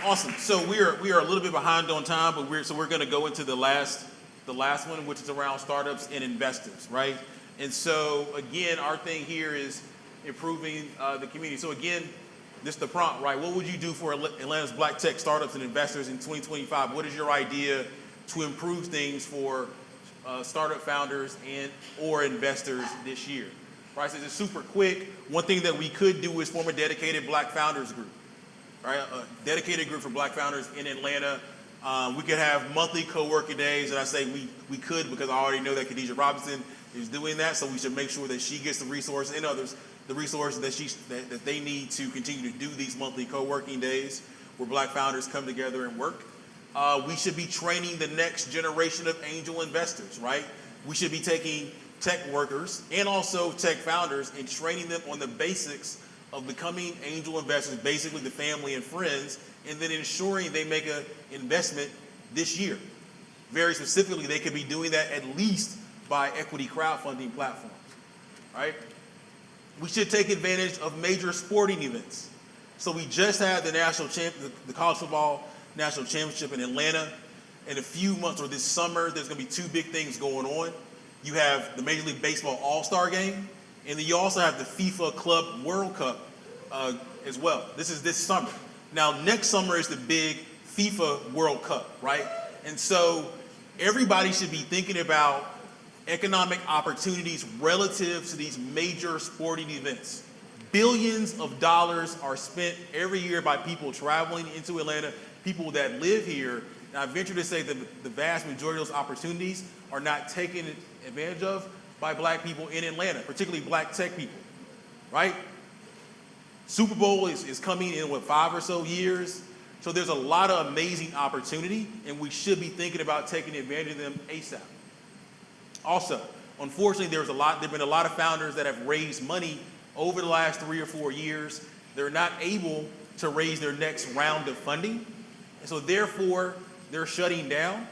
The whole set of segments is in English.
Awesome. So we are a little bit behind on time, but we're going to go into the last one, which is around startups and investors, right? And so again, our thing here is improving the community. So again, this is the prompt, right? What would you do for Atlanta's Black tech startups and investors in 2025? What is your idea to improve things for startup founders and or investors this year? Right, so it's super quick. One thing that we could do is form a dedicated Black founders group, right? A dedicated group for Black founders in Atlanta. We could have monthly co-working days, and I say we could because I already know that Khadijah Robinson is doing that, so we should make sure that she gets the resources and others the resources that they need to continue to do these monthly co-working days where Black founders come together and work. We should be training the next generation of angel investors, right? We should be taking tech workers and also tech founders and training them on the basics of becoming angel investors, basically the family and friends, and then ensuring they make an investment this year. Very specifically, they could be doing that at least by equity crowdfunding platforms, right? We should take advantage of major sporting events. So we just had the college football national championship in Atlanta. In a few months or this summer, there's going to be two big things going on. You have the Major League Baseball All-Star Game, and then you also have the FIFA Club World Cup as well. This is this summer. Now, next summer is the big FIFA World Cup, right? And so everybody should be thinking about economic opportunities relative to these major sporting events. Billions of dollars are spent every year by people traveling into Atlanta, people that live here. And I venture to say that the vast majority of those opportunities are not taken advantage of by Black people in Atlanta, particularly Black tech people, right? Super Bowl is coming in, 5 or so years? So there's a lot of amazing opportunity, and we should be thinking about taking advantage of them ASAP. Also, unfortunately, there've been a lot of founders that have raised money over the last 3 or 4 years. They're not able to raise their next round of funding, and so therefore, they're shutting down,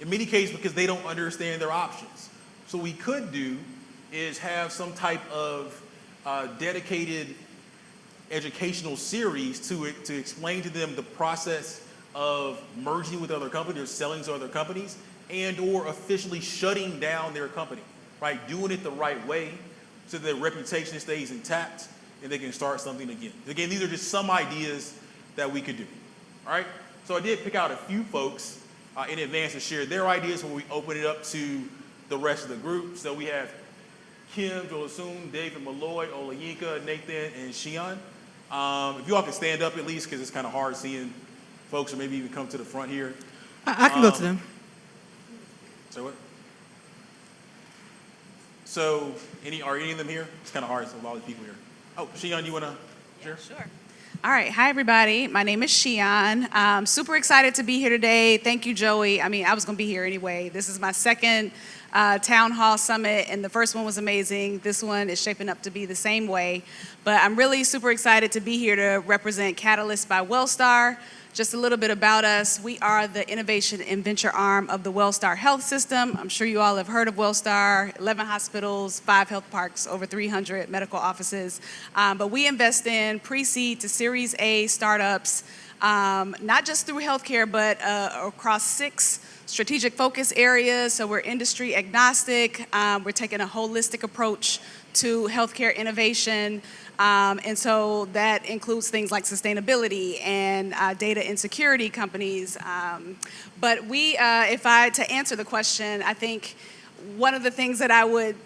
in many cases because they don't understand their options. So what we could do is have some type of dedicated educational series to explain to them the process of merging with other companies or selling to other companies and or officially shutting down their company, right? Doing it the right way so their reputation stays intact and they can start something again. Again, these are just some ideas that we could do, all right? So I did pick out a few folks in advance to share their ideas when we open it up to the rest of the group. So we have Kim, Jolasun, David Malloy, Olayinka, Nathan, and Shion. If you all can stand up at least, because it's kind of hard seeing folks, or maybe even come to the front here. I can go to them. So what? So are any of them here? It's kind of hard, so a lot of people here. Oh, Shion, you want to share? Yeah, sure. All right. Hi, everybody. My name is Shion. I'm super excited to be here today. Thank you, Joey. I mean, I was going to be here anyway. This is my second town hall summit, and the first one was amazing. This one is shaping up to be the same way. But I'm really super excited to be here to represent Catalyst by Wellstar. Just a little bit about us. We are the innovation and venture arm of the Wellstar Health System. I'm sure you all have heard of Wellstar, 11 hospitals, 5 health parks, over 300 medical offices. But we invest in pre-seed to Series A startups, not just through healthcare, but across 6 strategic focus areas. So we're industry agnostic. We're taking a holistic approach to healthcare innovation. And so that includes things like sustainability and data and security companies. But to answer the question, I think one of the things that I would,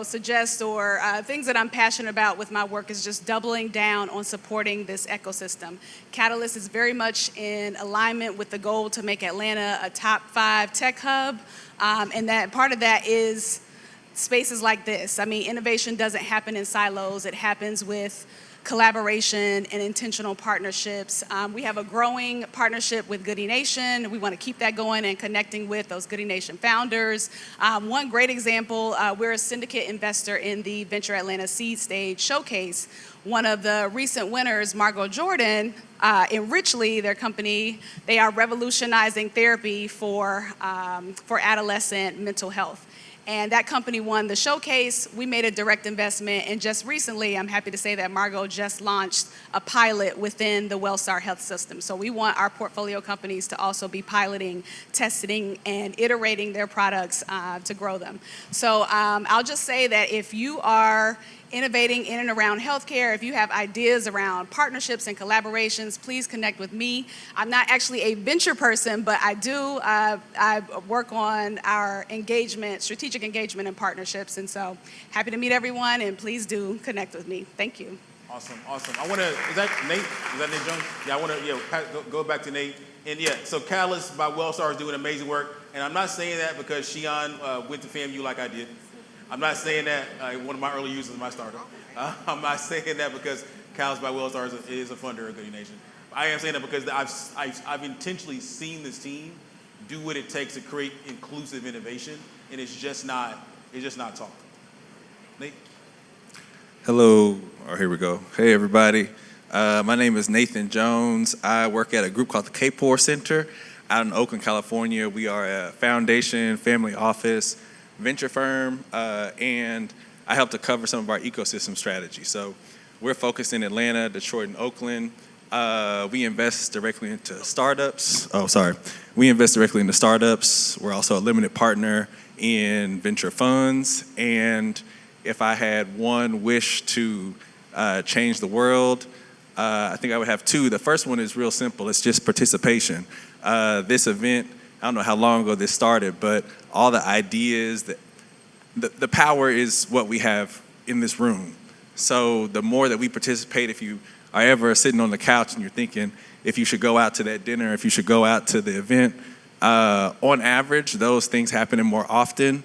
suggest or things that I'm passionate about with my work is just doubling down on supporting this ecosystem. Catalyst is very much in alignment with the goal to make Atlanta a top 5 tech hub. And that part of that is spaces like this. I mean, innovation doesn't happen in silos. It happens with collaboration and intentional partnerships. We have a growing partnership with Goody Nation. We want to keep that going and connecting with those Goody Nation founders. One great example, we're a syndicate investor in the Venture Atlanta Seed Stage Showcase. One of the recent winners, Margot Jordan, in Richley, their company, they are revolutionizing therapy for adolescent mental health. And that company won the showcase. We made a direct investment. And just recently, I'm happy to say that Margot just launched a pilot within the Wellstar Health System. So we want our portfolio companies to also be piloting, testing, and iterating their products to grow them. So I'll just say that if you are innovating in and around healthcare, if you have ideas around partnerships and collaborations, please connect with me. I'm not actually a venture person, but I do. I work on our engagement, strategic engagement and partnerships. And so happy to meet everyone, and please do connect with me. Thank you. Awesome. I want to, is that Nate? Is that Nate Jones? Yeah, I want to, go back to Nate. And yeah, so Catalyst by Wellstar is doing amazing work. And I'm not saying that because Shion went to FAMU like I did. I'm not saying that one of my early users of my startup. I'm not saying that because Catalyst by Wellstar is a funder of Goody Nation. I am saying that because I've intentionally seen this team do what it takes to create inclusive innovation, and it's just not talk. Nate? Hello, here we go. Hey, everybody. My name is Nathan Jones. I work at a group called the K-Pour Center out in Oakland, California. We are a foundation, family office, venture firm, and I help to cover some of our ecosystem strategy. So we're focused in Atlanta, Detroit, and Oakland. We invest directly into startups. We invest directly into startups. We're also a limited partner in venture funds. And if I had one wish to change the world, I think I would have two. The first one is real simple. It's just participation. This event, I don't know how long ago this started, but all the ideas, the power is what we have in this room. So the more that we participate, if you are ever sitting on the couch and you're thinking if you should go out to that dinner, if you should go out to the event, on average, those things happening more often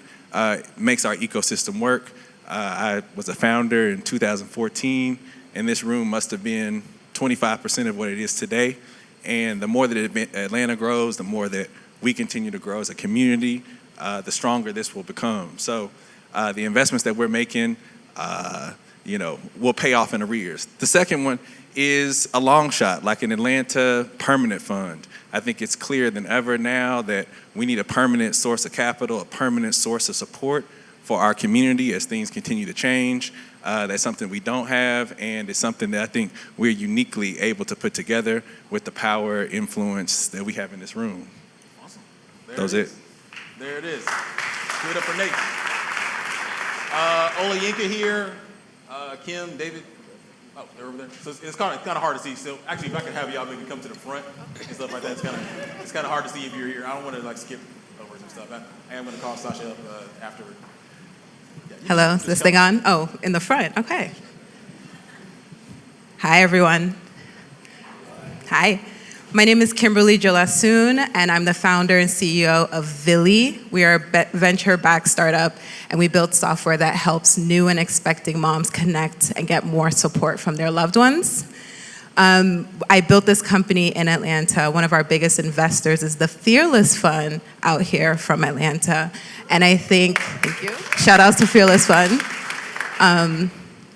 makes our ecosystem work. I was a founder in 2014, and this room must have been 25% of what it is today. And the more that Atlanta grows, the more that we continue to grow as a community, the stronger this will become. So the investments that we're making, will pay off in arrears. The second one is a long shot, like an Atlanta permanent fund. I think it's clearer than ever now that we need a permanent source of capital, a permanent source of support for our community as things continue to change. That's something we don't have, and it's something that I think we're uniquely able to put together with the power, influence that we have in this room. Awesome. That was it. There it is. Give it up for Nate. Olayinka here, Kim, David. Oh, they're over there. So it's kind of hard to see. So actually, if I could have y'all maybe come to the front and stuff like that, it's kind of hard to see if you're here. I don't want to skip over some stuff. I am going to call Sasha up afterward. Hello, is this thing on? Oh, in the front, okay. Hi, everyone. Hi, my name is Kimberly Jolasoon, and I'm the founder and CEO of Villy. We are a venture-backed startup, and we build software that helps new and expecting moms connect and get more support from their loved ones. I built this company in Atlanta. One of our biggest investors is the Fearless Fund out here from Atlanta. And I think, thank you, shout outs to Fearless Fund.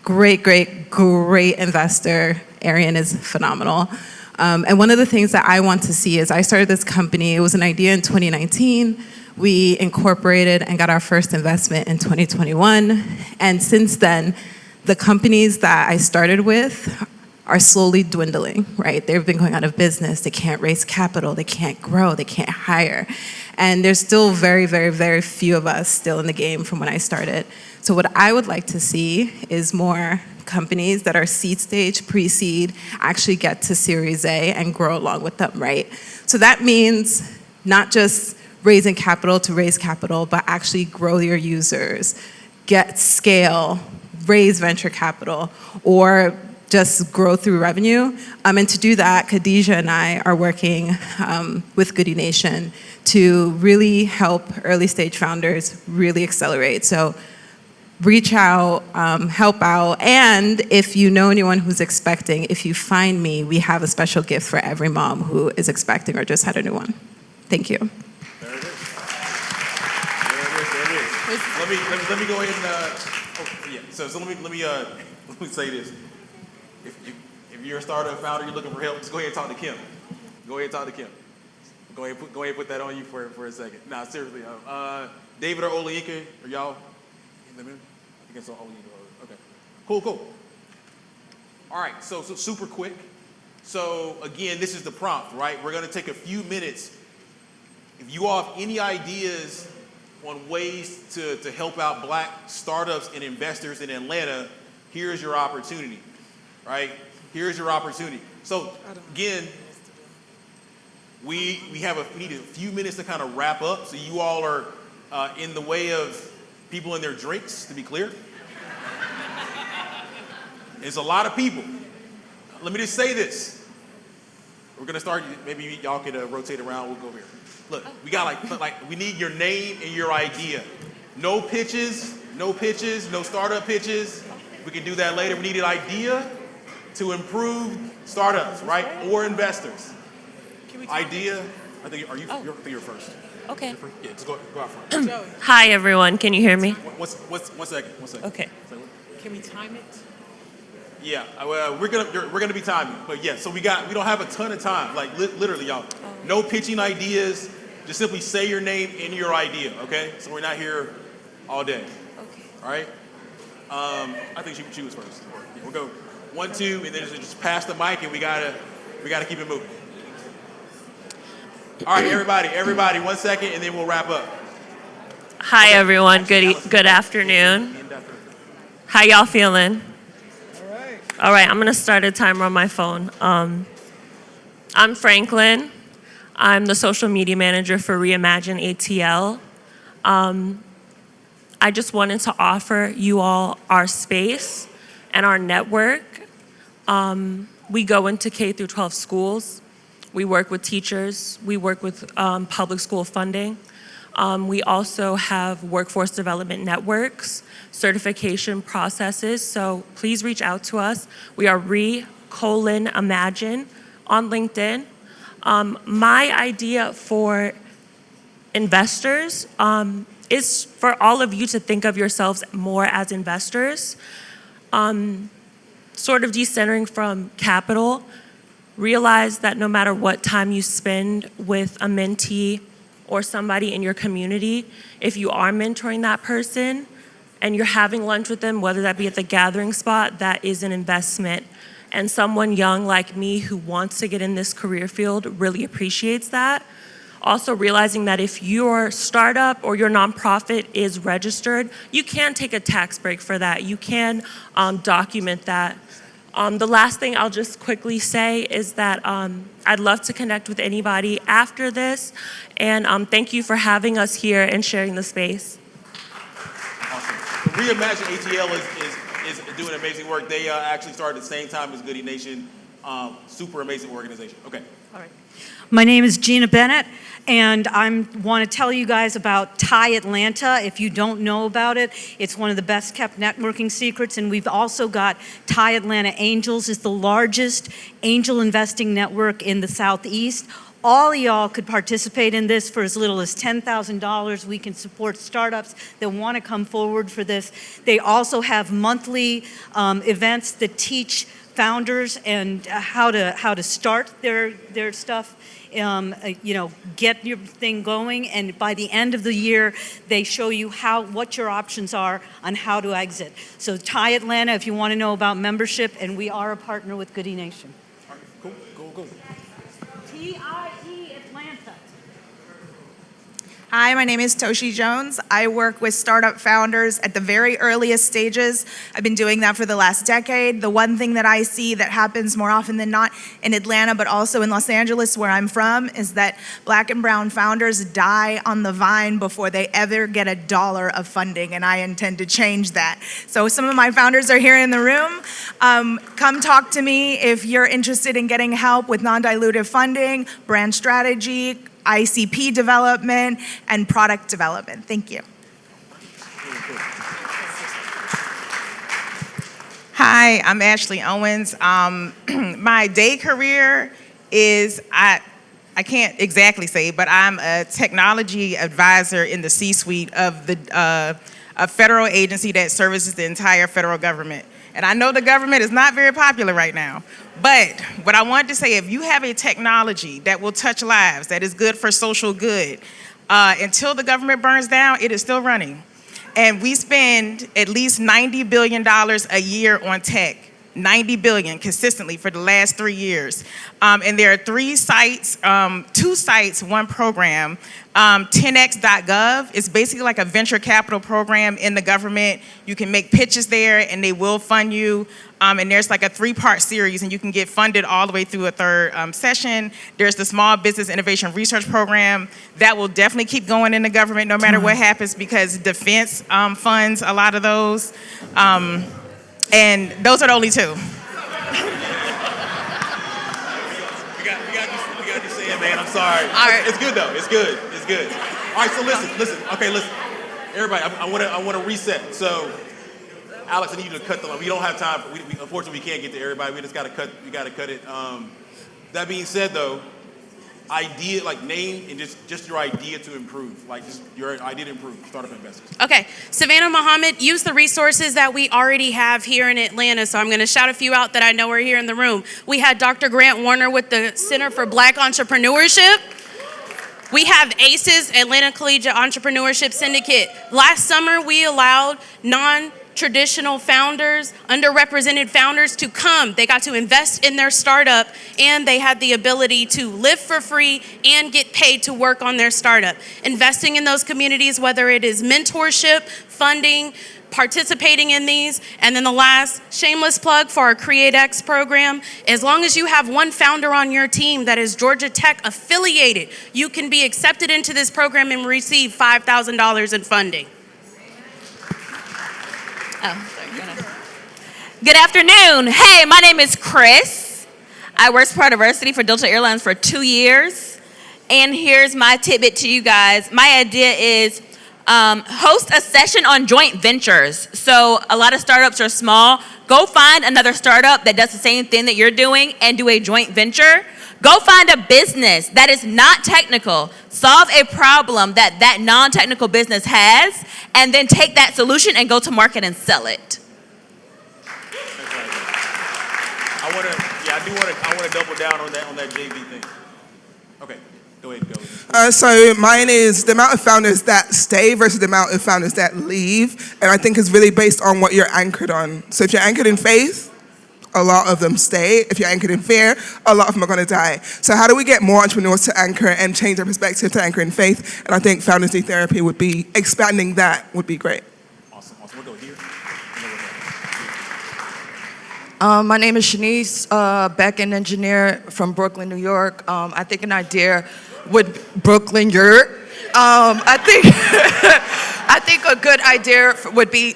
Great investor. Arian is phenomenal. And one of the things that I want to see is I started this company. It was an idea in 2019. We incorporated and got our first investment in 2021. And since then, the companies that I started with are slowly dwindling, right? They've been going out of business. They can't raise capital. They can't grow. They can't hire. And there's still very, very, very few of us still in the game from when I started. So what I would like to see is more companies that are seed stage, pre-seed, actually get to Series A and grow along with them, right? So that means not just raising capital to raise capital, but actually grow your users, get scale, raise venture capital, or just grow through revenue. And to do that, Khadijah and I are working with Goody Nation to really help early stage founders really accelerate. So reach out, help out, and if you know anyone who's expecting, if you find me, we have a special gift for every mom who is expecting or just had a new one. Thank you. There it is. There it is. Let me go ahead and So let me say this. If you're a startup founder, you're looking for help, just go ahead and talk to Kim. Go ahead and talk to Kim. Go ahead and put that on you for a second. Nah, seriously. David or Olayinka, are y'all in the middle? I think it's Olayinka. Okay. Cool. All right, so super quick. So again, this is the prompt, right? We're gonna take a few minutes. If you all have any ideas on ways to help out Black startups and investors in Atlanta, here's your opportunity, right? Here's your opportunity. So again, we need a few minutes to kind of wrap up. So you all are in the way of people and their drinks, to be clear. It's a lot of people. Let me just say this. We're gonna start, maybe y'all could rotate around, we'll go over here. Look, we got we need your name and your idea. No pitches, no startup pitches. We can do that later. We need an idea to improve startups, right? Or investors. Idea, I think, you're first. Okay. You're first? Yeah, just go out front. Hi, everyone. Can you hear me? One second. Okay. Can we time it? Yeah, well, we're gonna be timing, but yeah. So we don't have a ton of time. Like literally, y'all. No pitching ideas. Just simply say your name and your idea. Okay. So we're not here all day. Okay. All right. I think she was first. Yeah, we'll go 1, 2, and then just pass the mic, and we gotta keep it moving. All right, everybody, 1 second, and then we'll wrap up. Hi, everyone. Good afternoon. How y'all feeling? All right, I'm gonna start a timer on my phone. I'm Franklin. I'm the social media manager for Reimagine ATL. I just wanted to offer you all our space and our network. We go into K through 12 schools. We work with teachers. We work with public school funding. We also have workforce development networks, certification processes, so please reach out to us. We are Re::Imagine on LinkedIn. My idea for investors is for all of you to think of yourselves more as investors, sort of decentering from capital. Realize that no matter what time you spend with a mentee or somebody in your community, if you are mentoring that person and you're having lunch with them, whether that be at the gathering spot, that is an investment. And someone young like me who wants to get in this career field really appreciates that. Also realizing that if your startup or your nonprofit is registered, you can take a tax break for that. You can document that. The last thing I'll just quickly say is that I'd love to connect with anybody after this, and thank you for having us here and sharing the space. Awesome. Reimagine ATL is doing amazing work. They actually started at the same time as Goody Nation. Super amazing organization. Okay. All right. My name is Gina Bennett, and I want to tell you guys about TIE Atlanta. If you don't know about it, it's one of the best kept networking secrets, and we've also got TIE Atlanta Angels. It's the largest angel investing network in the Southeast. All of y'all could participate in this for as little as $10,000. We can support startups that want to come forward for this. They also have monthly events that teach founders and how to start their stuff. Get your thing going, and by the end of the year, they show you what your options are on how to exit. So TIE Atlanta, if you want to know about membership, and we are a partner with Goody Nation. All right, cool. TIE Atlanta. Hi, my name is Toshi Jones. I work with startup founders at the very earliest stages. I've been doing that for the last decade. The one thing that I see that happens more often than not in Atlanta, but also in Los Angeles, where I'm from, is that Black and brown founders die on the vine before they ever get $1 of funding, and I intend to change that. So some of my founders are here in the room. Come talk to me if you're interested in getting help with non-dilutive funding, brand strategy, ICP development, and product development. Thank you. Hi, I'm Ashley Owens. My day career is, I can't exactly say, but I'm a technology advisor in the C-suite of a federal agency that services the entire federal government. And I know the government is not very popular right now, but what I wanted to say, if you have a technology that will touch lives, that is good for social good, Until the government burns down, it is still running. And we spend at least $90 billion a year on tech. 90 billion consistently for the last 3 years. And there are 3 sites, 2 sites, 1 program. 10x.gov is basically like a venture capital program in the government. You can make pitches there and they will fund you. And there's like a 3-part series and you can get funded all the way through a 3rd session. There's the Small Business Innovation Research Program that will definitely keep going in the government no matter what happens because defense funds a lot of those. And those are the only 2. We got you saying, man. I'm sorry. All right. It's good though. It's good. It's good. All right. So listen. Okay, listen. Everybody, I want to reset. So, Alex, I need you to cut the line. We don't have time. Unfortunately, we can't get to everybody. We just got to cut. We got to cut it. That being said, though, idea, like name and just your idea to improve, like just your idea to improve startup investors. Okay, Savannah Muhammad, use the resources that we already have here in Atlanta. So I'm going to shout a few out that I know are here in the room. We had Dr. Grant Warner with the Center for Black Entrepreneurship. We have ACES, Atlanta Collegiate Entrepreneurship Syndicate. Last summer, we allowed non-traditional founders, underrepresented founders to come. They got to invest in their startup and they had the ability to live for free and get paid to work on their startup. Investing in those communities, whether it is mentorship, funding, participating in these. And then the last shameless plug for our CreateX program. As long as you have 1 founder on your team that is Georgia Tech affiliated, you can be accepted into this program and receive $5,000 in funding. Good afternoon. Hey, my name is Chris. I worked for University for Delta Airlines for 2 years. And here's my tidbit to you guys. My idea is host a session on joint ventures. So a lot of startups are small. Go find another startup that does the same thing that you're doing and do a joint venture. Go find a business that is not technical. Solve a problem that non-technical business has, and then take that solution and go to market and sell it. I want to double down on that JV thing. Okay, go ahead, go. So mine is the amount of founders that stay versus the amount of founders that leave, and I think it's really based on what you're anchored on. So if you're anchored in faith, a lot of them stay. If you're anchored in fear, a lot of them are going to die. So how do we get more entrepreneurs to anchor and change their perspective to anchor in faith? And I think Founders Need Therapy would be, expanding that would be great. Awesome. We'll go here. My name is Shanice, back-end engineer from Brooklyn, New York. I think an idea would I think a good idea would be,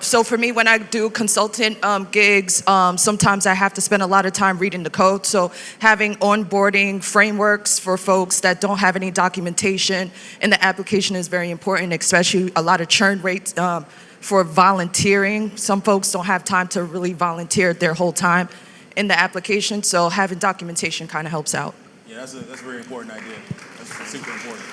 so for me, when I do consultant gigs, sometimes I have to spend a lot of time reading the code. So having onboarding frameworks for folks that don't have any documentation in the application is very important, especially a lot of churn rates for volunteering. Some folks don't have time to really volunteer their whole time in the application, so having documentation kind of helps out. Yeah, that's a very important idea. That's super important.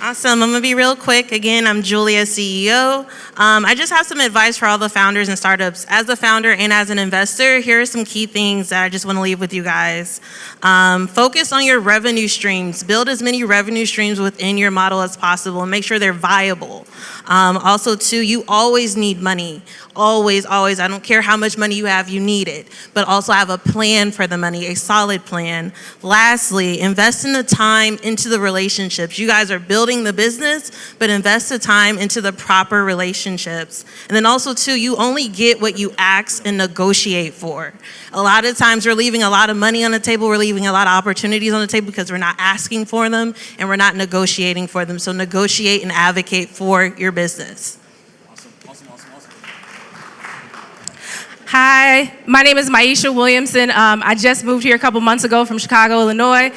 Awesome. I'm going to be real quick. Again, I'm Julia, CEO. I just have some advice for all the founders and startups. As a founder and as an investor, here are some key things that I just want to leave with you guys. Focus on your revenue streams. Build as many revenue streams within your model as possible and make sure they're viable. Also, too, you always need money. Always, always. I don't care how much money you have, you need it. But also have a plan for the money, a solid plan. Lastly, invest in the time into the relationships. You guys are building the business, but invest the time into the proper relationships. And then also, too, you only get what you ask and negotiate for. A lot of times we're leaving a lot of money on the table, we're leaving a lot of opportunities on the table because we're not asking for them and we're not negotiating for them. So negotiate and advocate for your business. Awesome. Hi, my name is Maisha Williamson. I just moved here a couple months ago from Chicago, Illinois.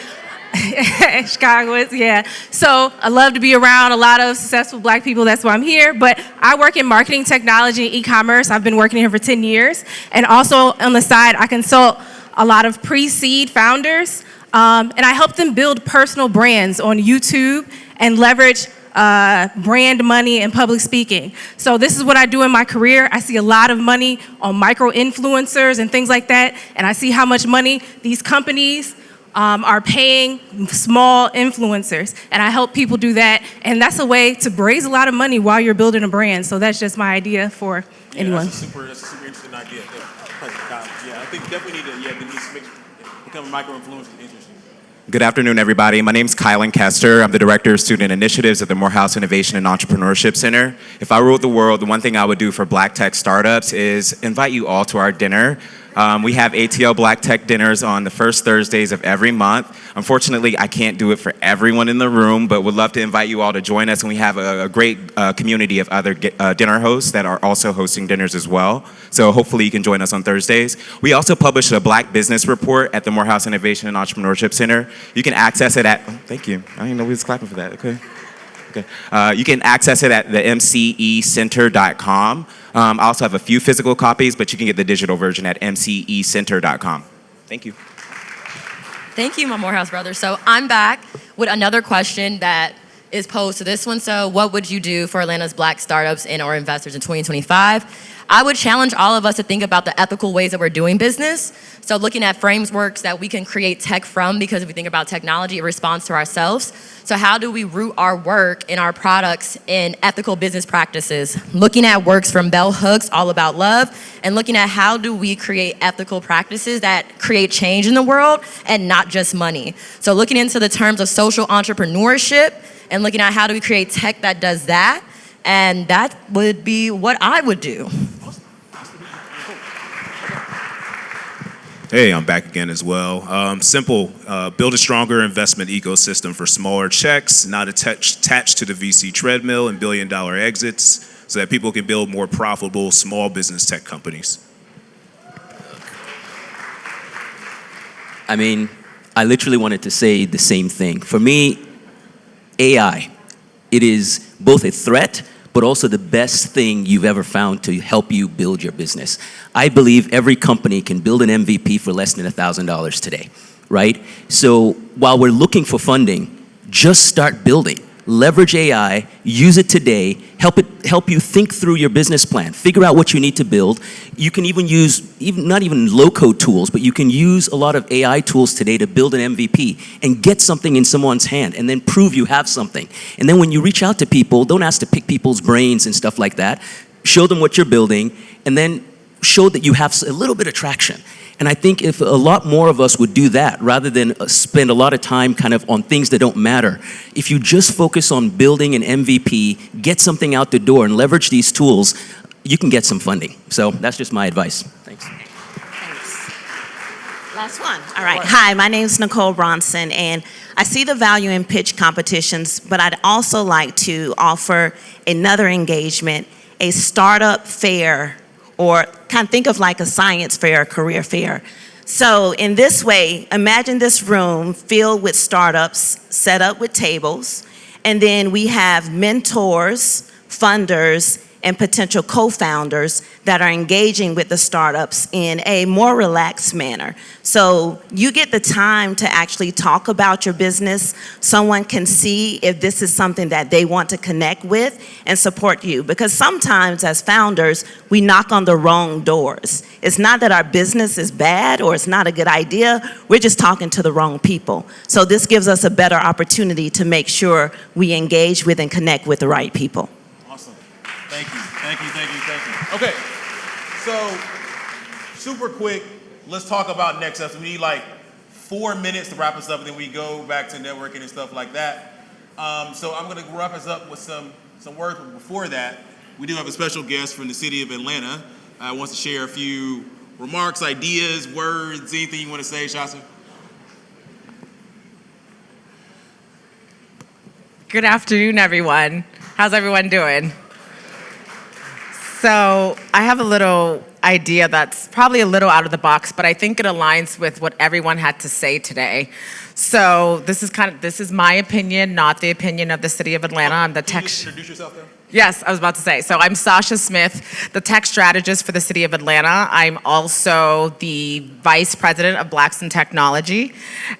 Chicago is, yeah. So I love to be around a lot of successful Black people. That's why I'm here. But I work in marketing, technology, and e-commerce. I've been working here for 10 years. And also on the side, I consult a lot of pre-seed founders. And I help them build personal brands on YouTube and leverage brand money and public speaking. So this is what I do in my career. I see a lot of money on micro influencers and things like that. And I see how much money these companies are paying small influencers, and I help people do that, and that's a way to raise a lot of money while you're building a brand. So that's just my idea for anyone. That's a super interesting idea. Yeah, I think definitely need to become a micro-influencer. Interesting. Good afternoon, everybody. My name is Kylan Kester. I'm the Director of Student Initiatives at the Morehouse Innovation and Entrepreneurship Center. If I ruled the world, the one thing I would do for Black Tech startups is invite you all to our dinner. We have ATL Black Tech dinners on the first Thursdays of every month. Unfortunately, I can't do it for everyone in the room, but would love to invite you all to join us. And we have a great community of other dinner hosts that are also hosting dinners as well. So hopefully you can join us on Thursdays. We also publish a Black Business Report at the Morehouse Innovation and Entrepreneurship Center. You can access it at, thank you. I didn't know we was clapping for that, okay. You can access it at the mcecenter.com. I also have a few physical copies, but you can get the digital version at mcecenter.com. Thank you. Thank you, my Morehouse brothers. So I'm back with another question that is posed to this one. So what would you do for Atlanta's Black startups and or investors in 2025? I would challenge all of us to think about the ethical ways that we're doing business. So looking at frameworks that we can create tech from, because if we think about technology, it responds to ourselves. So how do we root our work and our products in ethical business practices? Looking at works from Bell Hooks, All About Love, and looking at how do we create ethical practices that create change in the world and not just money. So looking into the terms of social entrepreneurship and looking at how do we create tech that does that, and that would be what I would do. Hey, I'm back again as well. Simple, build a stronger investment ecosystem for smaller checks, not attached to the VC treadmill and billion-dollar exits, so that people can build more profitable small business tech companies. I mean, I literally wanted to say the same thing. For me, AI, it is both a threat, but also the best thing you've ever found to help you build your business. I believe every company can build an MVP for less than $1,000 today, right? So while we're looking for funding, just start building. Leverage AI, use it today, help you think through your business plan, figure out what you need to build. You can even use, not even low-code tools, but you can use a lot of AI tools today to build an MVP and get something in someone's hand and then prove you have something. And then when you reach out to people, don't ask to pick people's brains and stuff like that. Show them what you're building and then show that you have a little bit of traction. And I think if a lot more of us would do that, rather than spend a lot of time kind of on things that don't matter, if you just focus on building an MVP, get something out the door and leverage these tools, you can get some funding. So that's just my advice. Thanks. Last one. All right. Hi, my name is Nicole Bronson, and I see the value in pitch competitions, but I'd also like to offer another engagement, a startup fair, or kind of think of like a science fair, a career fair. So in this way, imagine this room filled with startups set up with tables, and then we have mentors, funders, and potential co-founders that are engaging with the startups in a more relaxed manner. So you get the time to actually talk about your business. Someone can see if this is something that they want to connect with and support you. Because sometimes as founders, we knock on the wrong doors. It's not that our business is bad or it's not a good idea, we're just talking to the wrong people. So this gives us a better opportunity to make sure we engage with and connect with the right people. Thank you. Okay, so super quick, let's talk about next steps. We need like 4 minutes to wrap us up, and then we go back to networking and stuff like that. So I'm gonna wrap us up with some words, but before that, we do have a special guest from the city of Atlanta. Wants to share a few remarks, ideas, words, anything you want to say, Shasta? Good afternoon, everyone. How's everyone doing? So I have a little idea that's probably a little out of the box, but I think it aligns with what everyone had to say today. So this is my opinion, not the opinion of the city of Atlanta. I'm the tech. Introduce yourself there. Yes, I was about to say. So I'm Sasha Smith, the tech strategist for the city of Atlanta. I'm also the vice president of Blacks in Technology.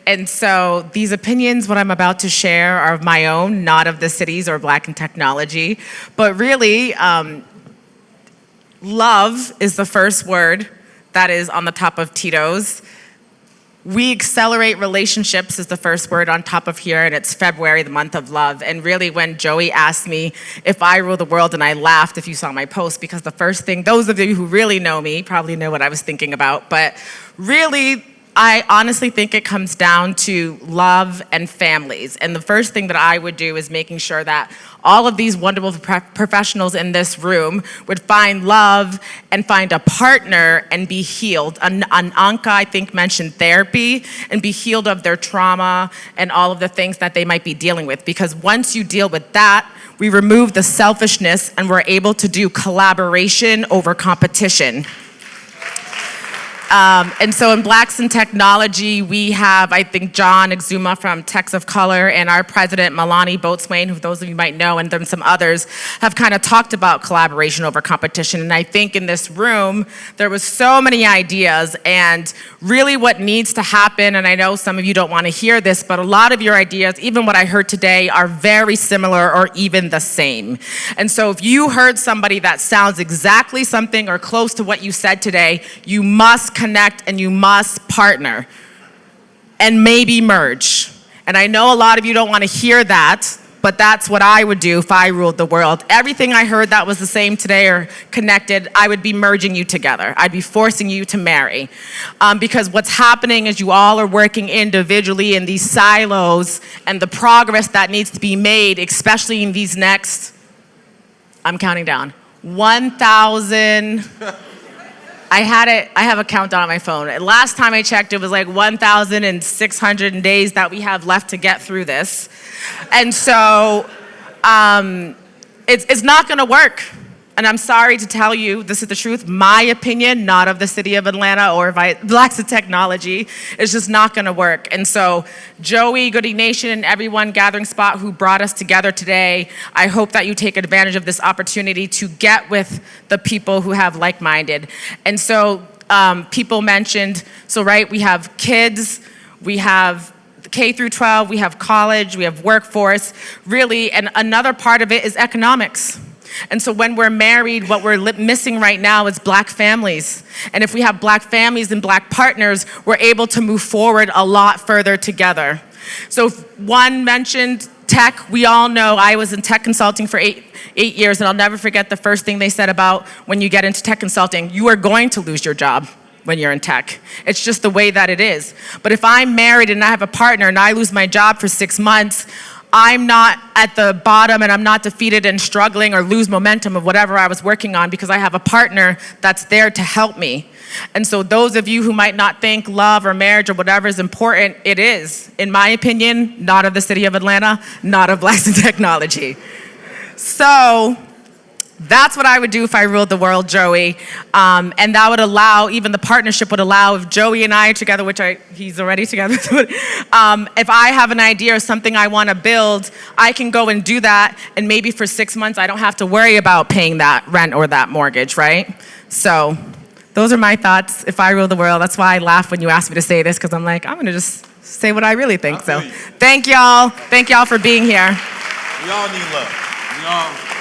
And so these opinions, what I'm about to share, are of my own, not of the cities or Black in Technology. But really, love is the first word that is on the top of Tito's. We accelerate relationships is the first word on top of here, and it's February, the month of love. And really, when Joey asked me if I rule the world, and I laughed if you saw my post, because the first thing, those of you who really know me probably know what I was thinking about, but really, I honestly think it comes down to love and families. And the first thing that I would do is making sure that all of these wonderful professionals in this room would find love and find a partner and be healed. Anka, I think, mentioned therapy, and be healed of their trauma and all of the things that they might be dealing with. Because once you deal with that, we remove the selfishness and we're able to do collaboration over competition. And so in Blacks in Technology, we have, I think, John Exuma from Techs of Color and our president, Milani Boatswain, who those of you might know, and then some others, have kind of talked about collaboration over competition. And I think in this room, there was so many ideas, and really what needs to happen, and I know some of you don't want to hear this, but a lot of your ideas, even what I heard today, are very similar or even the same. And so if you heard somebody that sounds exactly something or close to what you said today, you must connect and you must partner and maybe merge. And I know a lot of you don't want to hear that, but that's what I would do if I ruled the world. Everything I heard that was the same today or connected, I would be merging you together. I'd be forcing you to marry. Because what's happening is you all are working individually in these silos, and the progress that needs to be made, especially in these next, I'm counting down, 1,000, I have a countdown on my phone. Last time I checked, it was like 1,600 days that we have left to get through this. And so it's not gonna work. And I'm sorry to tell you, this is the truth, my opinion, not of the city of Atlanta or Blacks in Technology, it's just not gonna work. And so Joey, Goody Nation, and everyone Gathering Spot who brought us together today, I hope that you take advantage of this opportunity to get with the people who have like-minded. And so people mentioned, we have kids, we have K through 12, we have college, we have workforce, really, and another part of it is economics. And so when we're married, what we're missing right now is Black families. And if we have Black families and Black partners, we're able to move forward a lot further together. So one mentioned tech. We all know I was in tech consulting for eight years, and I'll never forget the first thing they said about when you get into tech consulting, you are going to lose your job when you're in tech. It's just the way that it is. But if I'm married and I have a partner and I lose my job for 6 months, I'm not at the bottom and I'm not defeated and struggling or lose momentum of whatever I was working on, because I have a partner that's there to help me. And so those of you who might not think love or marriage or whatever is important, it is. In my opinion, not of the city of Atlanta, not of Blacks in Technology. So that's what I would do if I ruled the world, Joey. And that would allow, even the partnership would allow, if Joey and I are together, which he's already together, if I have an idea or something I want to build, I can go and do that, and maybe for 6 months I don't have to worry about paying that rent or that mortgage, right? So those are my thoughts if I rule the world. That's why I laugh when you ask me to say this, because I'm like, I'm going to just say what I really think. So thank y'all. Thank y'all for being here. We all need love. We all